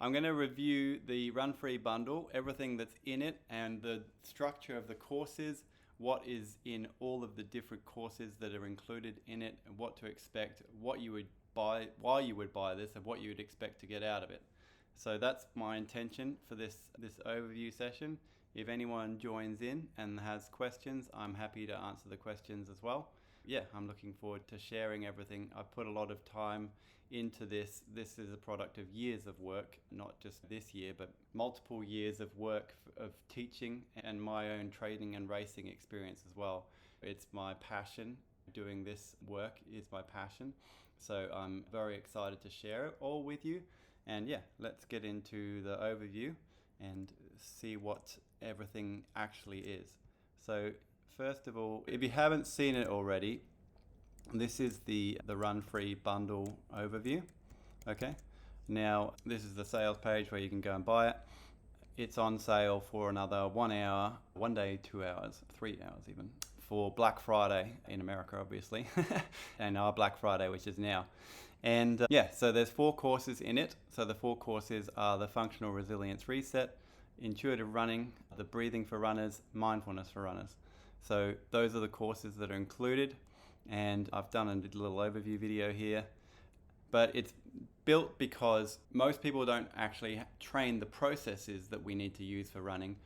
I'm going to review the Run Free bundle, everything that's in it, and the structure of the courses, what is in all of the different courses that are included in it, and what to expect, what you would buy, why you would buy this, and what you would expect to get out of it. So that's my intention for this overview session. If anyone joins in and has questions, I'm happy to answer the questions as well. Yeah, I'm looking forward to sharing everything. I've put a lot of time into this. This is a product of years of work, not just this year, but multiple years of work of teaching and my own training and racing experience as well. It's my passion. Doing this work is my passion. So I'm very excited to share it all with you. And yeah, let's get into the overview and see what everything actually is. So first of all, if you haven't seen it already, this is the Run Free bundle overview. Okay, now this is the sales page where you can go and buy it. It's on sale for another 1 hour, 1 day, 2 hours, 3 hours even, for Black Friday in America, obviously, and our Black Friday, which is now. And so there's 4 courses in it. So the 4 courses are the Functional Resilience Reset, Intuitive Running, the Breathing for Runners, Mindfulness for Runners. So those are the courses that are included, and I've done a little overview video here. But it's built because most people don't actually train the processes that we need to use for running.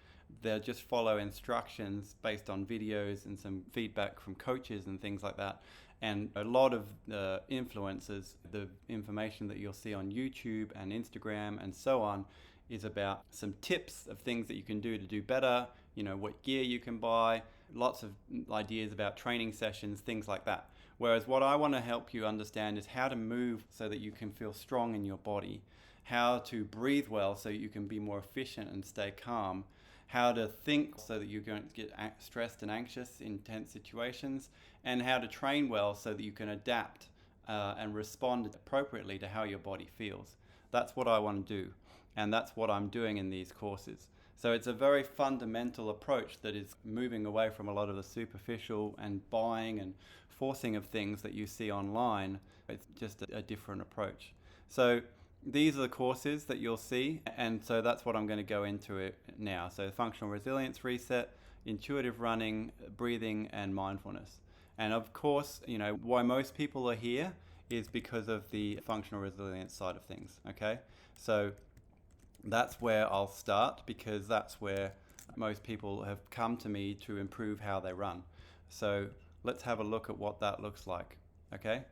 They'll just follow instructions based on videos and some feedback from coaches and things like that. And a lot of the influencers, the information that you'll see on YouTube and Instagram and so on, is about some tips of things that you can do better, what gear you can buy, lots of ideas about training sessions, things like that. Whereas what I want to help you understand is how to move so that you can feel strong in your body, how to breathe well so you can be more efficient and stay calm, how to think so that you don't get stressed and anxious in tense situations, and how to train well so that you can adapt and respond appropriately to how your body feels. That's what I want to do, and that's what I'm doing in these courses. So it's a very fundamental approach that is moving away from a lot of the superficial and buying and forcing of things that you see online. It's just a different approach. So these are the courses that you'll see, and so that's what I'm going to go into it now. So Functional Resilience Reset, Intuitive Running, Breathing, and Mindfulness. And of course, why most people are here is because of the functional resilience side of things, okay? So that's where I'll start, because that's where most people have come to me to improve how they run. So let's have a look at what that looks like, okay?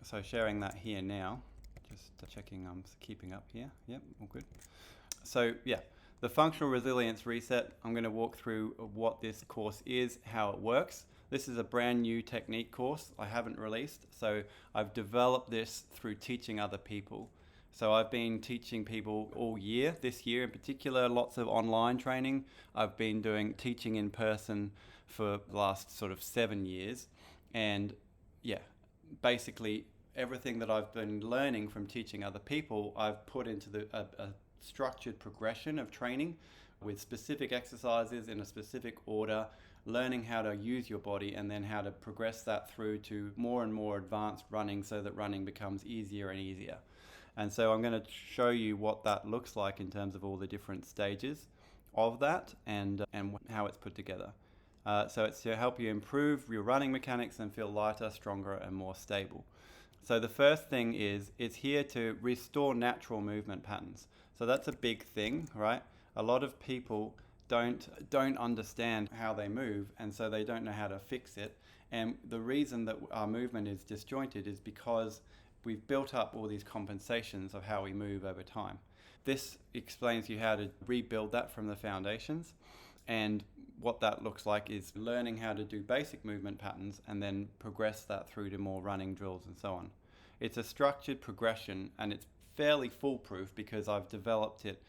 So sharing that here now, just checking I'm keeping up here. Yep, all good. So yeah, the Functional Resilience Reset, I'm going to walk through what this course is, how it works. This is a brand new technique course I haven't released, so I've developed this through teaching other people. So I've been teaching people all year, this year in particular, lots of online training. I've been doing teaching in person for the last sort of 7 years. And yeah, basically everything that I've been learning from teaching other people, I've put into a structured progression of training with specific exercises in a specific order, learning how to use your body and then how to progress that through to more and more advanced running so that running becomes easier and easier. And so I'm going to show you what that looks like in terms of all the different stages of that and how it's put together. So it's to help you improve your running mechanics and feel lighter, stronger, and more stable. So the first thing is, it's here to restore natural movement patterns. So that's a big thing, right? A lot of people don't understand how they move, and so they don't know how to fix it. And the reason that our movement is disjointed is because we've built up all these compensations of how we move over time. This explains you how to rebuild that from the foundations. And what that looks like is learning how to do basic movement patterns and then progress that through to more running drills and so on. It's a structured progression, and it's fairly foolproof because I've developed it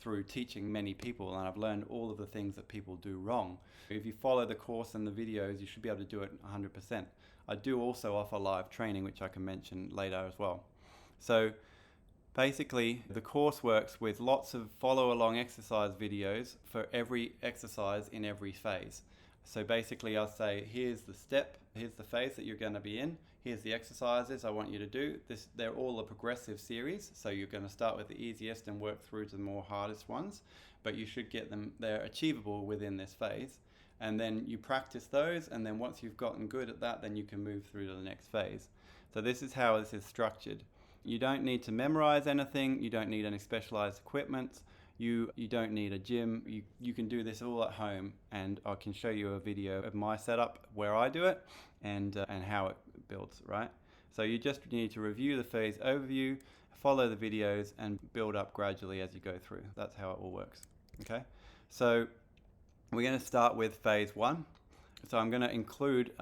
through teaching many people, and I've learned all of the things that people do wrong. If you follow the course and the videos, you should be able to do it 100%. I do also offer live training, which I can mention later as well. So basically, the course works with lots of follow-along exercise videos for every exercise in every phase. So basically, I'll say, here's the step, here's the phase that you're going to be in. here's the exercises I want you to do. They're all a progressive series, so you're going to start with the easiest and work through to the more hardest ones, but you should get them, they're achievable within this phase. And then you practice those, and then once you've gotten good at that, then you can move through to the next phase. So this is how this is structured. You don't need to memorize anything, you don't need any specialized equipment, you don't need a gym, you can do this all at home, and I can show you a video of my setup where I do it and how it builds, right? So you just need to review the phase overview, follow the videos, and build up gradually as you go through. That's how it all works, okay? So we're going to start with phase 1. So I'm going to include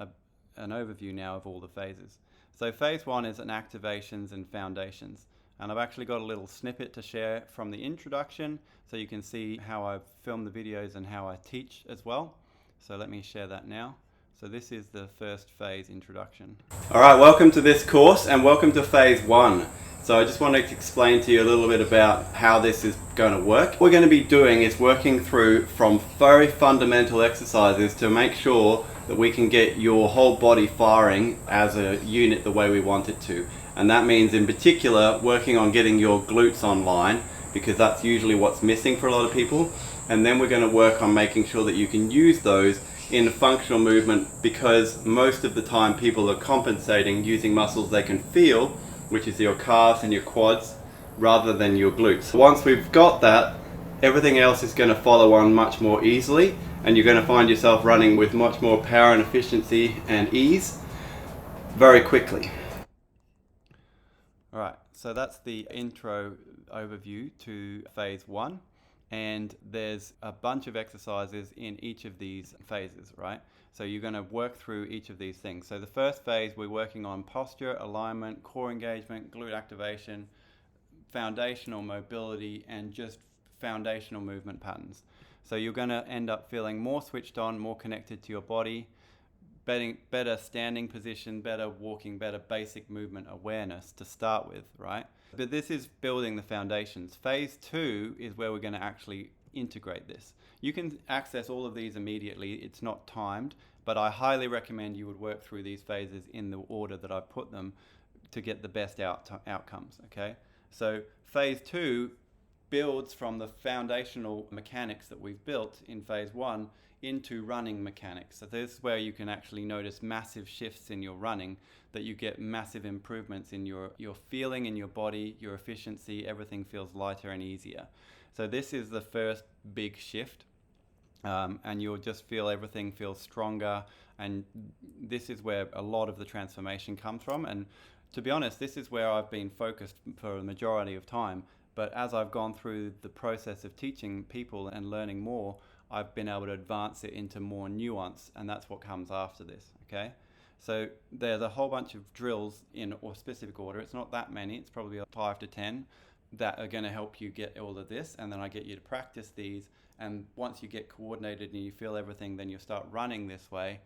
an overview now of all the phases. So phase 1 is an activations and foundations. And I've actually got a little snippet to share from the introduction so you can see how I've filmed the videos and how I teach as well. So let me share that now. So this is the first phase introduction. All right, welcome to this course and welcome to phase 1. So I just wanted to explain to you a little bit about how this is going to work. What we're going to be doing is working through from very fundamental exercises to make sure that we can get your whole body firing as a unit the way we want it to. And that means in particular working on getting your glutes online, because that's usually what's missing for a lot of people. And then we're going to work on making sure that you can use those in functional movement, because most of the time people are compensating using muscles they can feel, which is your calves and your quads, rather than your glutes. Once we've got that, everything else is going to follow on much more easily, and you're going to find yourself running with much more power and efficiency and ease very quickly. Alright, so that's the intro overview to phase 1, and there's a bunch of exercises in each of these phases, right? So you're going to work through each of these things. So the first phase, we're working on posture, alignment, core engagement, glute activation, foundational mobility, and just foundational movement patterns. So you're going to end up feeling more switched on, more connected to your body, better standing position, better walking, better basic movement awareness to start with, right? But this is building the foundations. Phase 2 is where we're going to actually integrate this. You can access all of these immediately. It's not timed, but I highly recommend you would work through these phases in the order that I've put them to get the best outcomes, okay? So phase 2 builds from the foundational mechanics that we've built in phase 1 into running mechanics. So this is where you can actually notice massive shifts in your running, that you get massive improvements in your feeling in your body, your efficiency, everything feels lighter and easier. So this is the first big shift, and you'll just feel everything feels stronger, and this is where a lot of the transformation comes from. And to be honest, this is where I've been focused for the majority of time, but as I've gone through the process of teaching people and learning more, I've been able to advance it into more nuance, and that's what comes after this, okay? So there's a whole bunch of drills in a specific order. It's not that many, it's probably 5 to 10 that are going to help you get all of this, and then I get you to practice these, and once you get coordinated and you feel everything, then you start running this way,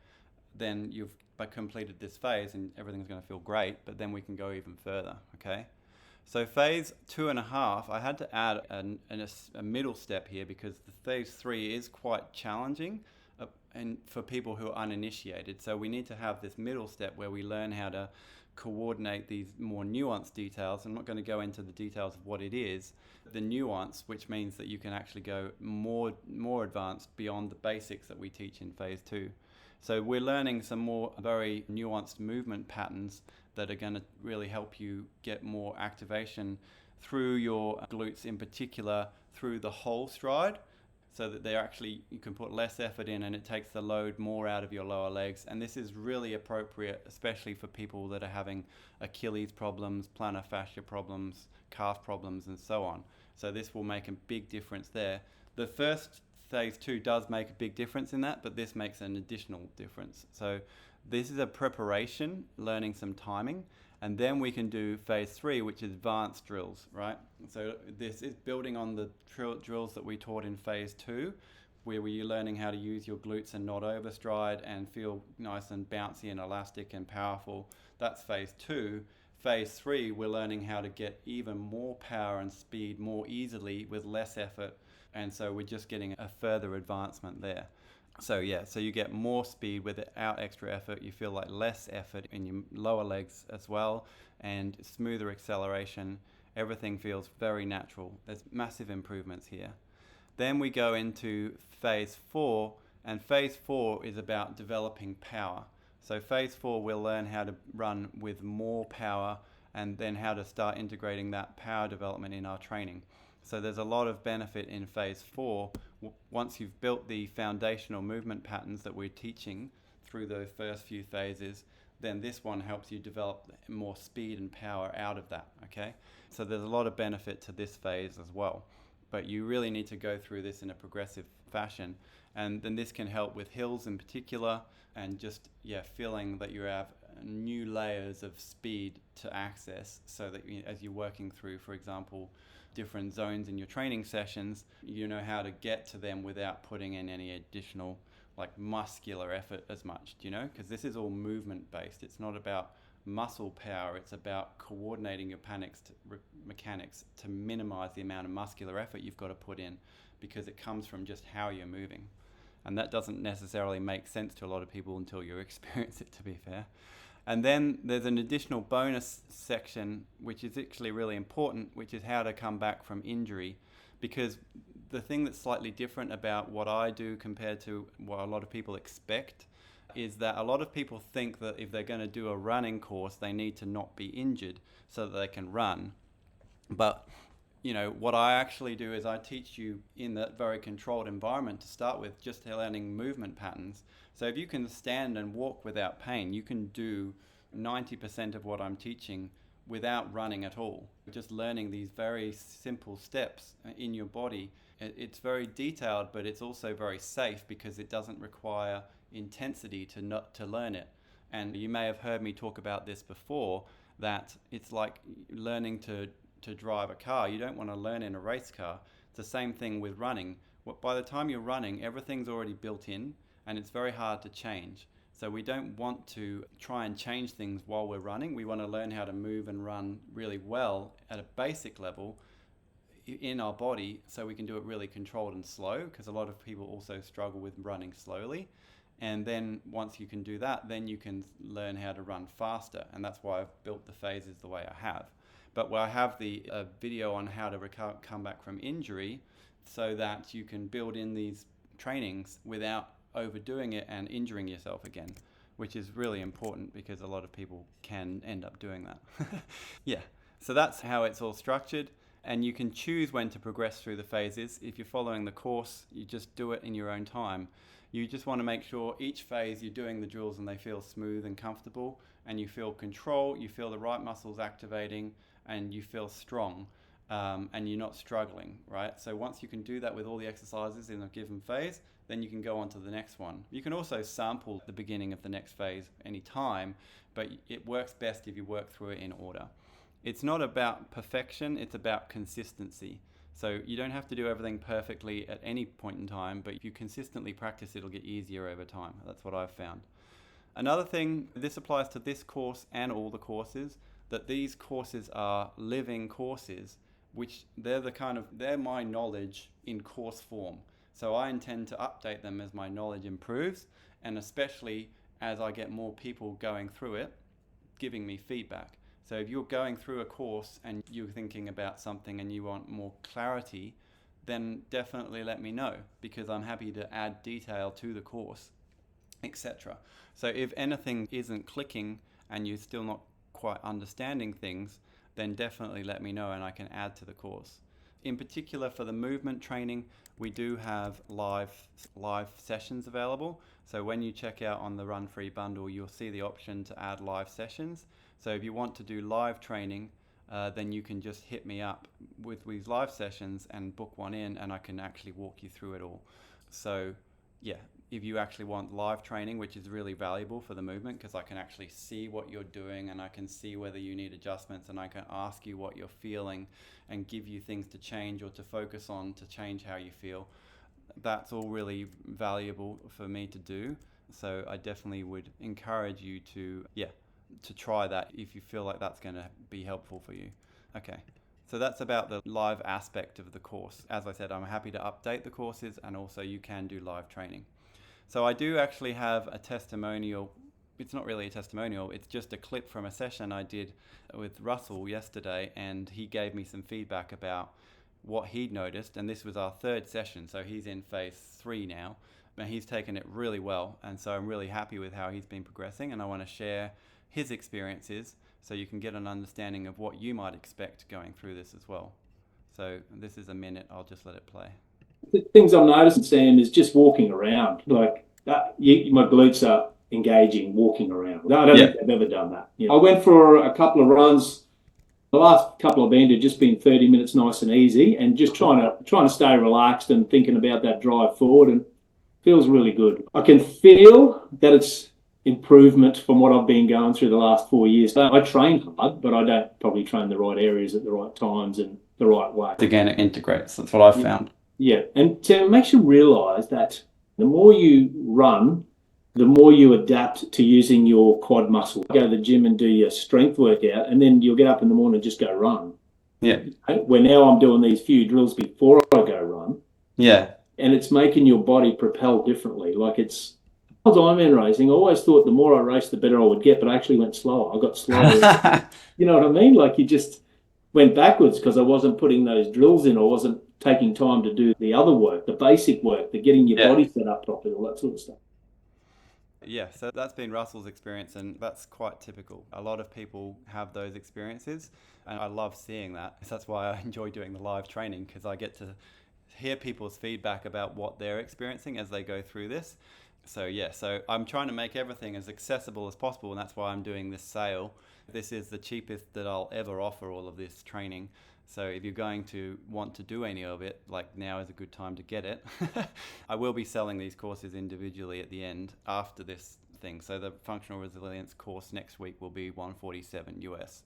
then you've completed this phase and everything's going to feel great, but then we can go even further, okay? So phase 2.5, I had to add a middle step here because the phase 3 is quite challenging and for people who are uninitiated. So we need to have this middle step where we learn how to coordinate these more nuanced details. I'm not going to go into the details of what it is. The nuance, which means that you can actually go more advanced beyond the basics that we teach in phase 2. So we're learning some more very nuanced movement patterns that are going to really help you get more activation through your glutes, in particular through the whole stride, so that you can put less effort in and it takes the load more out of your lower legs. And this is really appropriate, especially for people that are having Achilles problems, plantar fascia problems, calf problems, and so on. So this will make a big difference there. The first phase 2 does make a big difference in that, but this makes an additional difference. So this is a preparation, learning some timing, and then we can do phase 3, which is advanced drills, right? So this is building on the drills that we taught in phase 2, where you're learning how to use your glutes and not overstride and feel nice and bouncy and elastic and powerful. That's phase 2. Phase 3, we're learning how to get even more power and speed more easily with less effort. And so we're just getting a further advancement there. So yeah, so you get more speed without extra effort. You feel like less effort in your lower legs as well, and smoother acceleration. Everything feels very natural. There's massive improvements here. Then we go into phase 4, and phase 4 is about developing power. So phase 4, we'll learn how to run with more power, and then how to start integrating that power development in our training. So there's a lot of benefit in phase 4 once you've built the foundational movement patterns that we're teaching through those first few phases. Then this one helps you develop more speed and power out of that, okay? So there's a lot of benefit to this phase as well. But you really need to go through this in a progressive fashion. And then this can help with hills in particular, and just, feeling that you have new layers of speed to access, so that as you're working through, for example, different zones in your training sessions, you know how to get to them without putting in any additional like muscular effort as much, because this is all movement based. It's not about muscle power, it's about coordinating your mechanics to minimize the amount of muscular effort you've got to put in, because it comes from just how you're moving. And that doesn't necessarily make sense to a lot of people until you experience it, to be fair. And then there's an additional bonus section, which is actually really important, which is how to come back from injury. Because the thing that's slightly different about what I do compared to what a lot of people expect is that a lot of people think that if they're going to do a running course, they need to not be injured so that they can run. But what I actually do is I teach you in that very controlled environment to start with, just learning movement patterns. So if you can stand and walk without pain, you can do 90% of what I'm teaching without running at all. Just learning these very simple steps in your body. It's very detailed, but it's also very safe because it doesn't require intensity to learn it. And you may have heard me talk about this before, that it's like learning to drive a car. You don't want to learn in a race car. It's the same thing with running. By the time you're running, everything's already built in, and it's very hard to change. So we don't want to try and change things while we're running. We want to learn how to move and run really well at a basic level in our body, so we can do it really controlled and slow, because a lot of people also struggle with running slowly. And then once you can do that, then you can learn how to run faster. And that's why I've built the phases the way I have. But I have the video on how to come back from injury, so that you can build in these trainings without overdoing it and injuring yourself again, which is really important because a lot of people can end up doing that. Yeah, so that's how it's all structured. And you can choose when to progress through the phases. If you're following the course, you just do it in your own time. You just want to make sure each phase you're doing the drills and they feel smooth and comfortable, and you feel control, you feel the right muscles activating, and you feel strong, and you're not struggling, right? So once you can do that with all the exercises in a given phase, then you can go on to the next one. You can also sample the beginning of the next phase anytime, but it works best if you work through it in order. It's not about perfection, it's about consistency. So you don't have to do everything perfectly at any point in time, but if you consistently practice, it'll get easier over time. That's what I've found. Another thing, this applies to this course and all the courses, that these courses are living courses, which they're my knowledge in course form. So I intend to update them as my knowledge improves, and especially as I get more people going through it, giving me feedback. So if you're going through a course and you're thinking about something and you want more clarity, then definitely let me know, because I'm happy to add detail to the course, etc. So if anything isn't clicking and you're still not quite understanding things, then definitely let me know and I can add to the course. In particular, for the movement training, we do have live sessions available. So when you check out on the Run Free bundle, you'll see the option to add live sessions. So if you want to do live training, then you can just hit me up with these live sessions and book one in, and I can actually walk you through it all. So yeah, if you actually want live training, which is really valuable for the movement, because I can actually see what you're doing and I can see whether you need adjustments, and I can ask you what you're feeling and give you things to change or to focus on to change how you feel. That's all really valuable for me to do. So I definitely would encourage you to try that if you feel like that's going to be helpful for you. Okay. So that's about the live aspect of the course. As I said, I'm happy to update the courses, and also you can do live training. So I do actually have a testimonial. It's not really a testimonial, it's just a clip from a session I did with Russell yesterday, and he gave me some feedback about what he'd noticed. And this was our third session, so he's in phase 3 now, and he's taken it really well. And so I'm really happy with how he's been progressing, and I want to share his experiences so you can get an understanding of what you might expect going through this as well. So this is a minute, I'll just let it play. The things I'm noticing, Sam, is just walking around. Like my glutes are engaging walking around. I don't think they've ever done that. I went for a couple of runs. The last couple I've been to just been 30 minutes, nice and easy, and just trying to stay relaxed and thinking about that drive forward, and feels really good. I can feel that it's improvement from what I've been going through the last 4 years. I train hard, but I don't probably train the right areas at the right times and the right way. Again, it integrates. That's what I've found. Yeah, and it makes you realise that the more you run, the more you adapt to using your quad muscle. Go to the gym and do your strength workout, and then you'll get up in the morning and just go run. Yeah. Where now I'm doing these few drills before I go run. Yeah. And it's making your body propel differently. Like it's Ironman racing. I always thought the more I raced, the better I would get, but I actually went slower. I got slower. You know what I mean? Like you just went backwards because I wasn't putting those drills in. I wasn't taking time to do the other work, the basic work, the getting your body set up properly, all that sort of stuff. Yeah, so that's been Russell's experience, and that's quite typical. A lot of people have those experiences, and I love seeing that. That's why I enjoy doing the live training, because I get to hear people's feedback about what they're experiencing as they go through this. So I'm trying to make everything as accessible as possible, and that's why I'm doing this sale. This is the cheapest that I'll ever offer all of this training. So if you're going to want to do any of it, like now is a good time to get it. I will be selling these courses individually at the end after this thing. So the functional resilience course next week will be $147 US.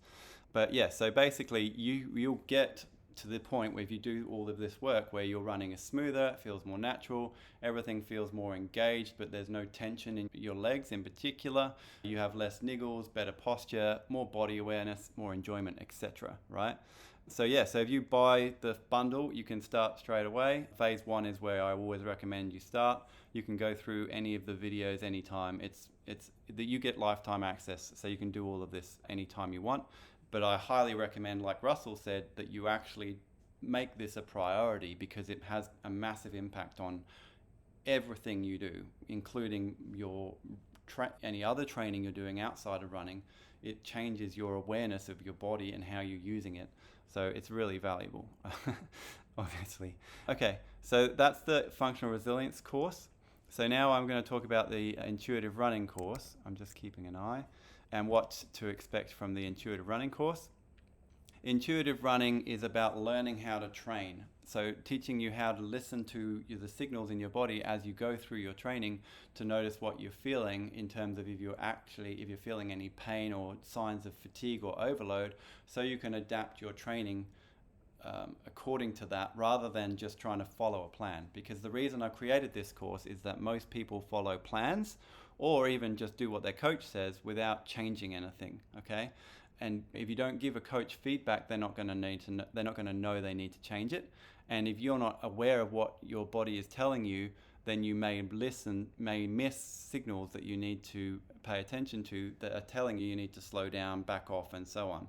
But yeah, so basically you'll get to the point where if you do all of this work where your running is smoother, it feels more natural, everything feels more engaged, but there's no tension in your legs in particular. You have less niggles, better posture, more body awareness, more enjoyment, etc. Right? So if you buy the bundle, you can start straight away. Phase 1 is where I always recommend you start. You can go through any of the videos anytime. It's that you get lifetime access, so you can do all of this anytime you want. But I highly recommend, like Russell said, that you actually make this a priority, because it has a massive impact on everything you do, including your any other training you're doing outside of running. It changes your awareness of your body and how you're using it. So it's really valuable, obviously. Okay, so that's the functional resilience course. So now I'm going to talk about the intuitive running course. I'm just keeping an eye, and what to expect from the intuitive running course. Intuitive running is about learning how to train. So teaching you how to listen to the signals in your body as you go through your training, to notice what you're feeling in terms of if you're feeling any pain or signs of fatigue or overload, so you can adapt your training according to that, rather than just trying to follow a plan. Because the reason I created this course is that most people follow plans, or even just do what their coach says without changing anything. Okay. And if you don't give a coach feedback, they're not going to know they need to change it. And if you're not aware of what your body is telling you, then you may miss signals that you need to pay attention to, that are telling you need to slow down, back off, and so on.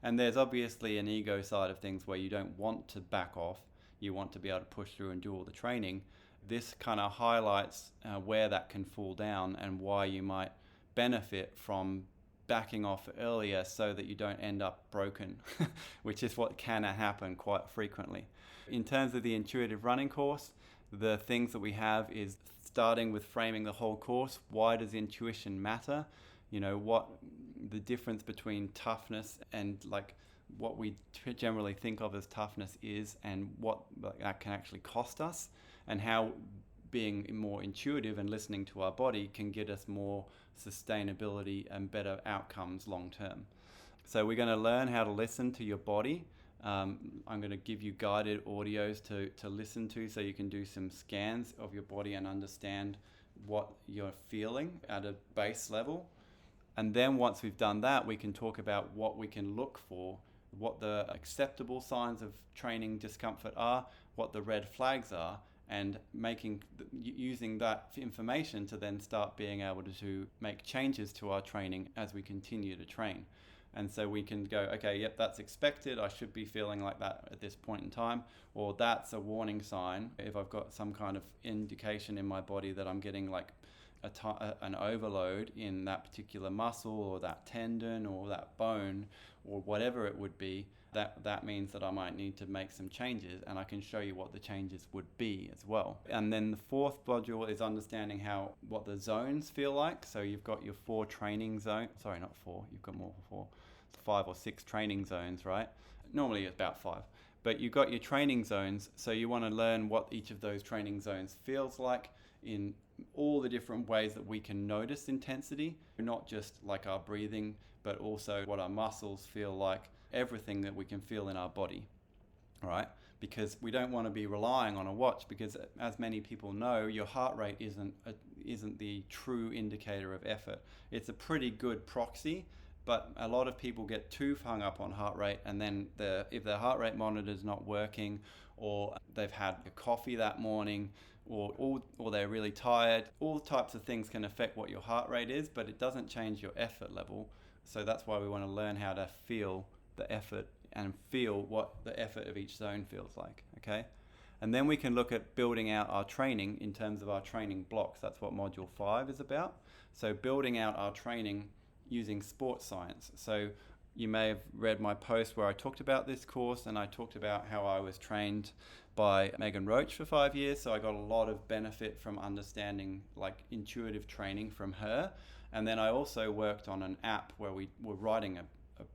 And there's obviously an ego side of things where you don't want to back off. You want to be able to push through and do all the training. This kind of highlights where that can fall down, and why you might benefit from backing off earlier, so that you don't end up broken, which is what can happen quite frequently. In terms of the intuitive running course, the things that we have is starting with framing the whole course. Why does intuition matter? What the difference between toughness and like what we generally think of as toughness is, and what that can actually cost us, and how being more intuitive and listening to our body can get us more sustainability and better outcomes long term. So we're going to learn how to listen to your body. I'm going to give you guided audios to listen to, so you can do some scans of your body and understand what you're feeling at a base level. And then once we've done that, we can talk about what we can look for, what the acceptable signs of training discomfort are, what the red flags are, and using that information to then start being able to make changes to our training as we continue to train. And so we can go, okay, yep, that's expected. I should be feeling like that at this point in time. Or that's a warning sign if I've got some kind of indication in my body that I'm getting like an overload in that particular muscle or that tendon or that bone or whatever it would be. That means that I might need to make some changes, and I can show you what the changes would be as well. And then the fourth module is understanding what the zones feel like. So you've got your 4 training zones. Sorry, not 4. You've got more than 4. 5 or 6 training zones, right? Normally it's about 5. But you've got your training zones, so you want to learn what each of those training zones feels like in all the different ways that we can notice intensity, not just like our breathing, but also what our muscles feel like, everything that we can feel in our body, all right? Because we don't want to be relying on a watch, because as many people know, your heart rate isn't the true indicator of effort. It's a pretty good proxy, but a lot of people get too hung up on heart rate, and then if their heart rate monitor is not working, or they've had a coffee that morning, or they're really tired, all types of things can affect what your heart rate is, but it doesn't change your effort level. So that's why we want to learn how to feel the effort and feel what the effort of each zone feels like, okay? And then we can look at building out our training in terms of our training blocks. That's what Module 5 is about. So building out our training using sports science. So you may have read my post where I talked about this course, and I talked about how I was trained by Megan Roach for 5 years. So I got a lot of benefit from understanding like intuitive training from her. And then I also worked on an app where we were writing a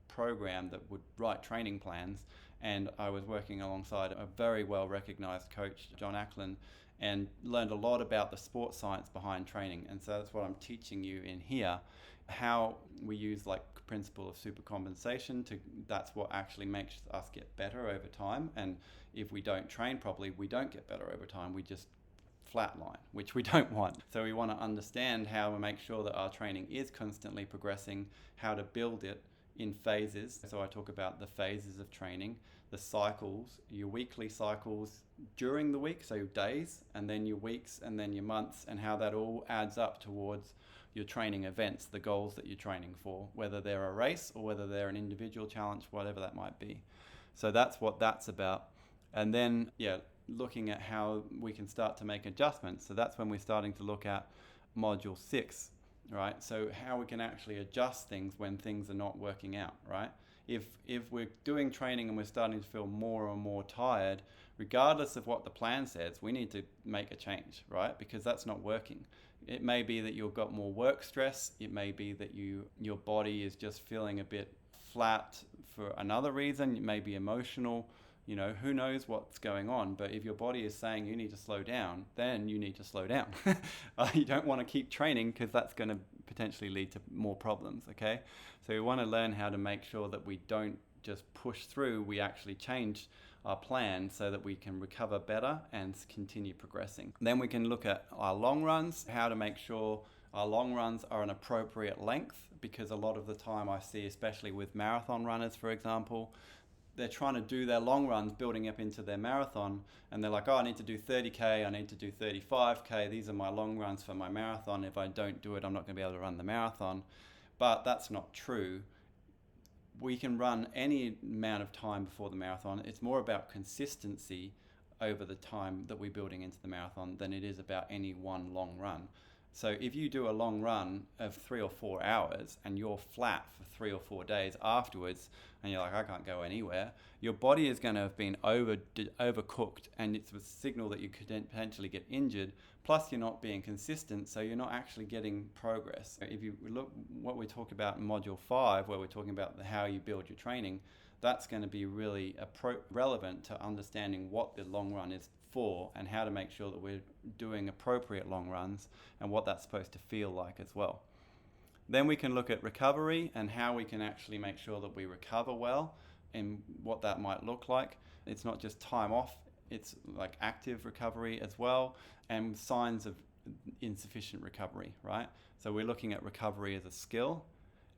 program that would write training plans, and I was working alongside a very well recognized coach, John Ackland, and learned a lot about the sports science behind training. And so that's what I'm teaching you in here, how we use like principle of supercompensation that's what actually makes us get better over time. And if we don't train properly, we don't get better over time, we just flatline, which we don't want. So we want to understand how to make sure that our training is constantly progressing, how to build it in phases. So I talk about the phases of training, the cycles, your weekly cycles during the week, so days, and then your weeks, and then your months, and how that all adds up towards your training events, the goals that you're training for, whether they're a race or whether they're an individual challenge, whatever that might be. So that's what that's about. And then, looking at how we can start to make adjustments. So that's when we're starting to look at Module 6, right? So how we can actually adjust things when things are not working out, right? If we're doing training and we're starting to feel more and more tired, regardless of what the plan says, we need to make a change, right? Because that's not working. It may be that you've got more work stress. It may be that your body is just feeling a bit flat for another reason. It may be emotional. Who knows what's going on, but if your body is saying you need to slow down, then you need to slow down. You don't want to keep training, because that's going to potentially lead to more problems, okay? So we want to learn how to make sure that we don't just push through, we actually change our plan so that we can recover better and continue progressing. Then we can look at our long runs, how to make sure our long runs are an appropriate length, because a lot of the time I see, especially with marathon runners, for example, they're trying to do their long runs building up into their marathon, and they're like, I need to do 30K, I need to do 35K, these are my long runs for my marathon. If I don't do it, I'm not going to be able to run the marathon. But that's not true. We can run any amount of time before the marathon. It's more about consistency over the time that we're building into the marathon than it is about any one long run. So if you do a long run of 3 or 4 hours and you're flat for 3 or 4 days afterwards, and you're like, I can't go anywhere, your body is going to have been overcooked, and it's a signal that you could potentially get injured. Plus, you're not being consistent, so you're not actually getting progress. If you look what we talk about in Module 5, where we're talking about how you build your training, that's going to be really relevant to understanding what the long run is for, and how to make sure that we're doing appropriate long runs and what that's supposed to feel like as well. Then we can look at recovery and how we can actually make sure that we recover well and what that might look like. It's not just time off, it's like active recovery as well, and signs of insufficient recovery, right? So we're looking at recovery as a skill.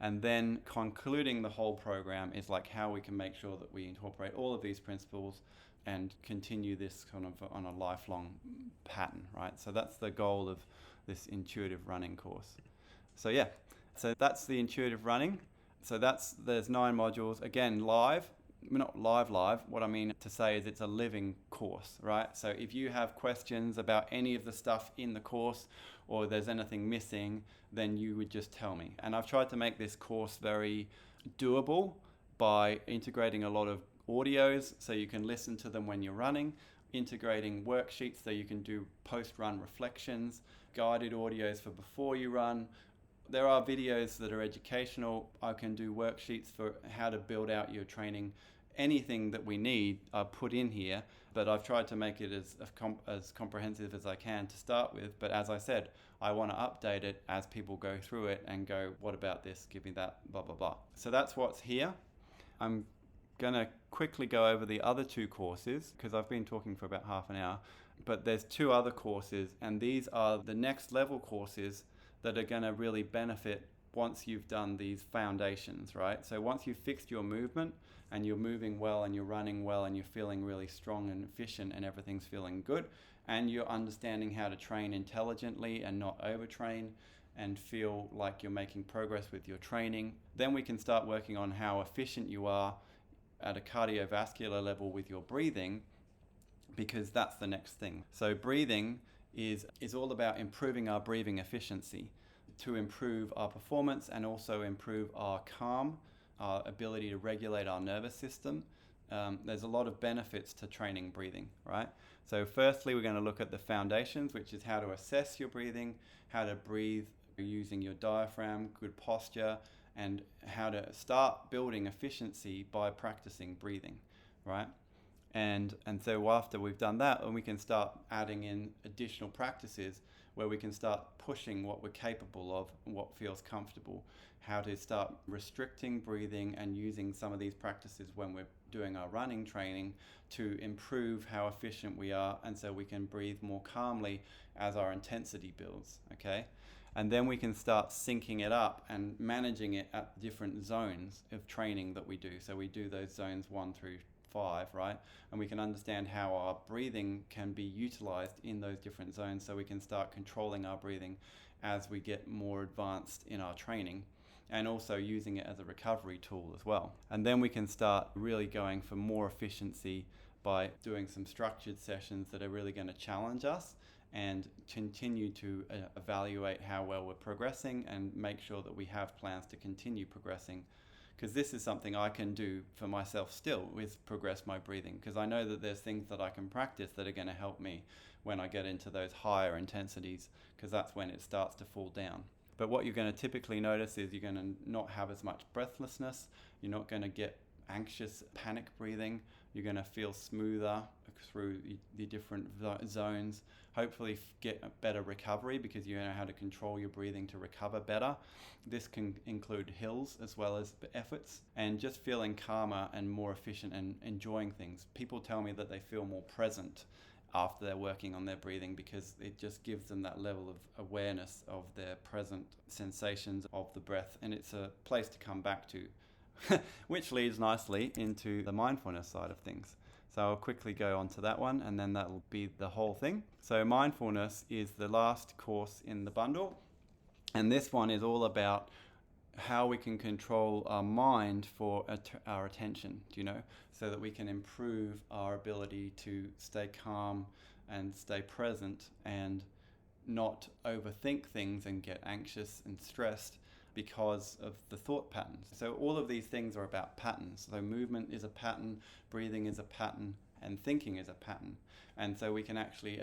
And then concluding the whole program is like how we can make sure that we incorporate all of these principles and continue this kind of on a lifelong pattern, right? So that's the goal of this intuitive running course. So yeah, so that's the intuitive running. So there's 9 modules, again, live. Not live, what I mean to say is it's a living course, right? So if you have questions about any of the stuff in the course, or there's anything missing, then you would just tell me. And I've tried to make this course very doable by integrating a lot of audios so you can listen to them when you're running, integrating worksheets so you can do post-run reflections, guided audios for before you run. There are videos that are educational. I can do worksheets for how to build out your training. Anything that we need, I put in here, but I've tried to make it as comprehensive as I can to start with. But as I said, I want to update it as people go through it and go, what about this? Give me that, blah, blah, blah. So that's what's here. I'm going to quickly go over the other 2 courses because I've been talking for about half an hour. But there's 2 other courses, and these are the next level courses that are going to really benefit once you've done these foundations, right? So once you've fixed your movement and you're moving well and you're running well and you're feeling really strong and efficient and everything's feeling good, and you're understanding how to train intelligently and not overtrain and feel like you're making progress with your training, then we can start working on how efficient you are at a cardiovascular level with your breathing, because that's the next thing. So breathing is all about improving our breathing efficiency to improve our performance and also improve our calm, our ability to regulate our nervous system. There's a lot of benefits to training breathing, right? So firstly, we're going to look at the foundations, which is how to assess your breathing, how to breathe using your diaphragm, good posture, and how to start building efficiency by practicing breathing, right? And so after we've done that, then we can start adding in additional practices where we can start pushing what we're capable of, what feels comfortable, how to start restricting breathing and using some of these practices when we're doing our running training to improve how efficient we are, and so we can breathe more calmly as our intensity builds, okay? And then we can start syncing it up and managing it at different zones of training that we do. So we do those zones 1 through 5, right? And we can understand how our breathing can be utilized in those different zones, so we can start controlling our breathing as we get more advanced in our training, and also using it as a recovery tool as well. And then we can start really going for more efficiency by doing some structured sessions that are really going to challenge us and continue to evaluate how well we're progressing and make sure that we have plans to continue progressing. Because this is something I can do for myself still, with progress my breathing, because I know that there's things that I can practice that are going to help me when I get into those higher intensities, because that's when it starts to fall down. But what you're going to typically notice is you're going to not have as much breathlessness, you're not going to get anxious panic breathing, you're going to feel smoother through the different zones, hopefully get a better recovery because you know how to control your breathing to recover better. This can include hills as well as efforts, and just feeling calmer and more efficient and enjoying things. People tell me that they feel more present after they're working on their breathing because it just gives them that level of awareness of their present sensations of the breath, and it's a place to come back to. Which leads nicely into the mindfulness side of things. So I'll quickly go on to that one, and then that'll be the whole thing. So mindfulness is the last course in the bundle, and this one is all about how we can control our mind for our attention, so that we can improve our ability to stay calm and stay present and not overthink things and get anxious and stressed because of the thought patterns. So all of these things are about patterns. So movement is a pattern, breathing is a pattern, and thinking is a pattern. And so we can actually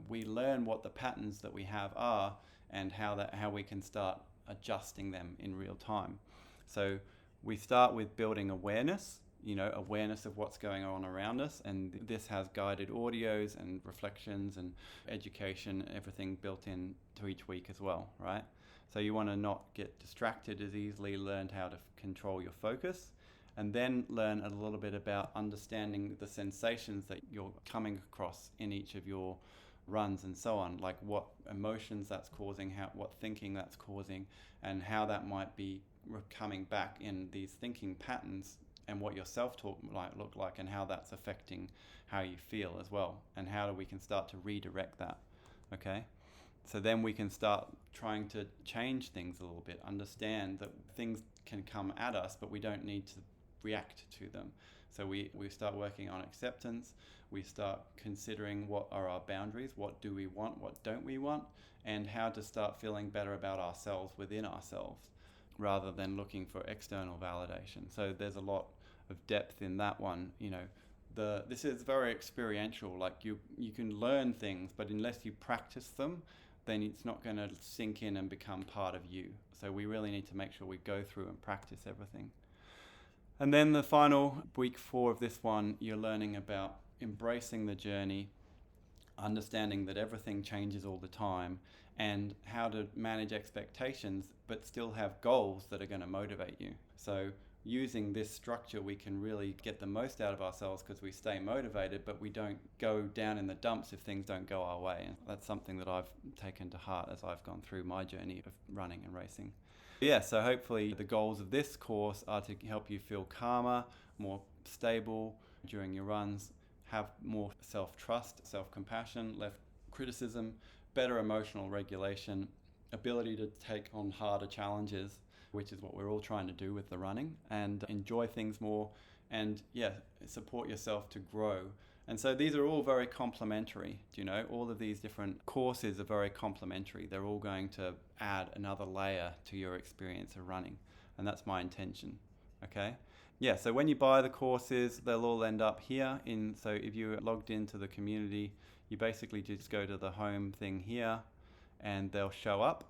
we learn what the patterns that we have are and how we can start adjusting them in real time. So we start with building awareness, awareness of what's going on around us, and this has guided audios and reflections and education, everything built in to each week as well, right? So you want to not get distracted as easily, learn how to control your focus, and then learn a little bit about understanding the sensations that you're coming across in each of your runs and so on, like what emotions that's causing, what thinking that's causing, and how that might be coming back in these thinking patterns and what your self-talk might look like and how that's affecting how you feel as well, and how we can start to redirect that. Okay, so then we can start trying to change things a little bit, understand that things can come at us, but we don't need to react to them. So we start working on acceptance, we start considering what are our boundaries, what do we want, what don't we want, and how to start feeling better about ourselves within ourselves, rather than looking for external validation. So there's a lot of depth in that one. You know, this is very experiential. Like you can learn things, but unless you practice them, then it's not going to sink in and become part of you. So we really need to make sure we go through and practice everything. And then the final week 4 of this one, you're learning about embracing the journey, understanding that everything changes all the time, and how to manage expectations but still have goals that are going to motivate you. So using this structure, we can really get the most out of ourselves because we stay motivated, but we don't go down in the dumps if things don't go our way. And that's something that I've taken to heart as I've gone through my journey of running and racing. Yeah, so hopefully the goals of this course are to help you feel calmer, more stable during your runs, have more self-trust, self-compassion, less criticism, better emotional regulation, ability to take on harder challenges, which is what we're all trying to do with the running, and enjoy things more, and support yourself to grow. And so these are all very complementary. You know, all of these different courses are very complementary. They're all going to add another layer to your experience of running, and that's my intention. Okay. Yeah, so when you buy the courses, they'll all end up here. So if you're logged into the community, you basically just go to the home thing here, and they'll show up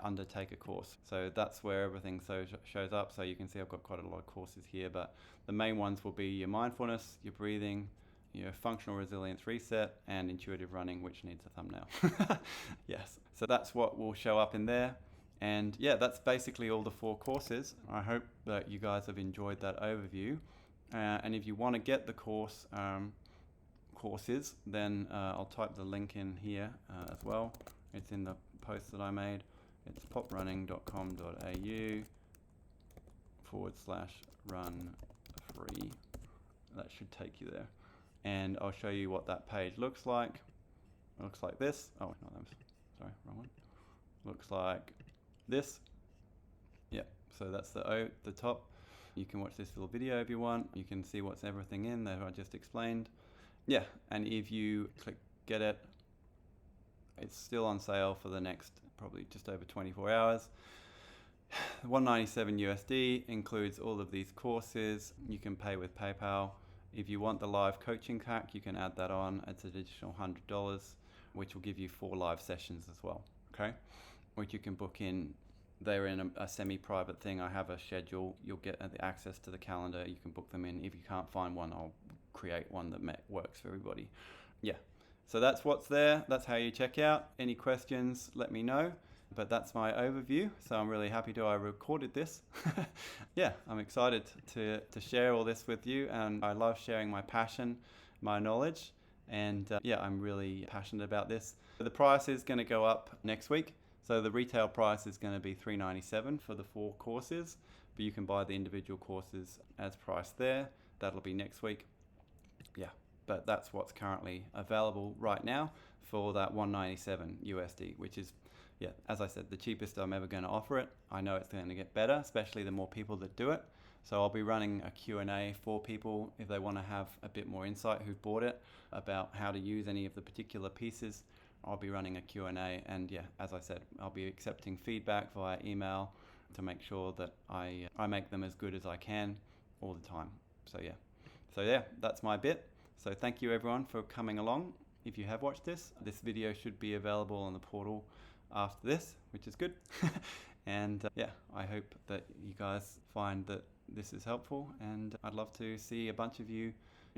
under Take a Course. So that's where everything shows up. So you can see I've got quite a lot of courses here, but the main ones will be your mindfulness, your breathing, your functional resilience reset, and intuitive running, which needs a thumbnail. Yes, so that's what will show up in there. And yeah, that's basically all the 4 courses. I hope that you guys have enjoyed that overview. And if you want to get the courses, then I'll type the link in here as well. It's in the post that I made. It's poprunning.com.au/run free. That should take you there. And I'll show you what that page looks like. It looks like this. Oh, no, sorry, wrong one. Looks like this. Yeah, so that's the top. You can watch this little video if you want. You can see what's everything in that I just explained. Yeah, and if you click get it, it's still on sale for the next probably just over 24 hours. $197 USD includes all of these courses. You can pay with PayPal. If you want the live coaching pack, you can add that on. It's an additional $100, which will give you 4 live sessions as well, okay? Which you can book in. They're in a semi-private thing. I have a schedule. You'll get the access to the calendar. You can book them in. If you can't find one, I'll create one that works for everybody. Yeah, so that's what's there. That's how you check out. Any questions, let me know. But that's my overview, so I'm really happy I recorded this. Yeah, I'm excited to share all this with you, and I love sharing my passion, my knowledge, and I'm really passionate about this. The price is going to go up next week, so the retail price is going to be $397 for the 4 courses, but you can buy the individual courses as priced there. That'll be next week. Yeah, but that's what's currently available right now for that $197 USD, which is, yeah, as I said, the cheapest I'm ever going to offer it. I know it's going to get better, especially the more people that do it. So I'll be running a Q&A for people if they want to have a bit more insight who've bought it about how to use any of the particular pieces. I'll be running a Q&A, and yeah, as I said, I'll be accepting feedback via email to make sure that I make them as good as I can all the time. So yeah, that's my bit. So thank you everyone for coming along. If you have watched this video should be available on the portal after this, which is good. And I hope that you guys find that this is helpful, and I'd love to see a bunch of you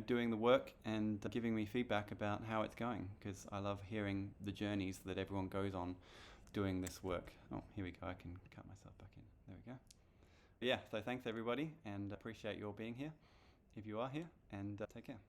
doing the work and giving me feedback about how it's going, because I love hearing the journeys that everyone goes on doing this work. Oh, here we go. I can cut myself back in. There we go. But yeah, so thanks everybody, and appreciate you all being here if you are here, and take care.